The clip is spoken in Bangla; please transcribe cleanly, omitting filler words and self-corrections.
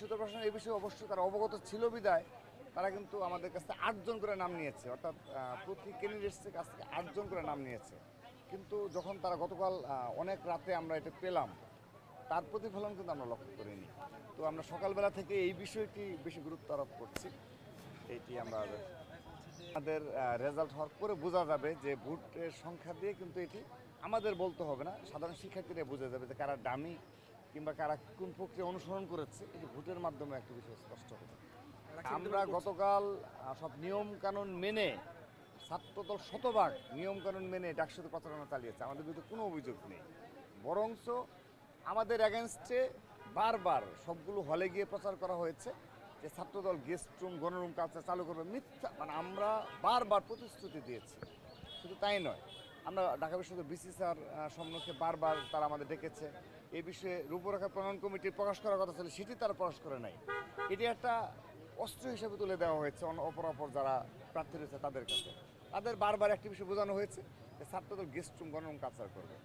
বিশ্ববিদ্যালয় প্রশাসন এই বিষয়ে অবশ্যই তারা অবগত ছিল বিদায় তারা কিন্তু আমাদের কাছ থেকে 8 জন করে নাম নিয়েছে, অর্থাৎ প্রতি ক্যান্ডিডেটসের কাছ থেকে 8 জন করে নাম নিয়েছে। কিন্তু যখন তারা গতকাল অনেক রাতে আমরা এটা পেলাম, তার প্রতিফলন কিন্তু আমরা লক্ষ্য করিনি। তো আমরা সকালবেলা থেকে এই বিষয়টি বেশি গুরুত্ব আরোপ করছি। এইটি আমরা আমাদের রেজাল্ট হওয়ার পরে বোঝা যাবে যে ভোটের সংখ্যা দিয়ে কিন্তু এটি আমাদের বলতে হবে না, সাধারণ শিক্ষার্থীরা বোঝা যাবে যে কারা ডামি কিংবা কারা কোন প্রক্রিয়া অনুসরণ করেছে, এটি ভোটের মাধ্যমে একটা বিষয় স্পষ্ট হবে। আমরা গতকাল সব নিয়ম কানুন মেনে ছাত্রদল শতভাগ নিয়ম কানুন মেনে ডাকসুতে প্রচারণা চালিয়েছে, আমাদের বিরুদ্ধে কোনো অভিযোগ নেই। বরঞ্চ আমাদের অ্যাগেনস্টে বারবার সবগুলো হলে গিয়ে প্রচার করা হয়েছে যে ছাত্রদল গেস্ট রুম গণরুম কালচার চালু করবে, মিথ্যা। মানে আমরা বারবার প্রতিশ্রুতি দিয়েছি। শুধু তাই নয়, আমরা ঢাকা বিশ্ববিদ্যালয় বিসি স্যার সম্মুখে বারবার তারা আমাদের ডেকেছে, এই বিষয়ে রূপরেখা প্রণয়ন কমিটি প্রকাশ করার কথা ছিল, সেটি তারা প্রকাশ করে নাই। এটি একটা অস্ত্র হিসেবে তুলে দেওয়া হয়েছে অপরাপর যারা প্রার্থী রয়েছে তাদের কাছে। তাদের বারবার একটি বিষয় বোঝানো হয়েছে যে ছাত্রদল গেস্ট রুম গণরুম কালচার করবে।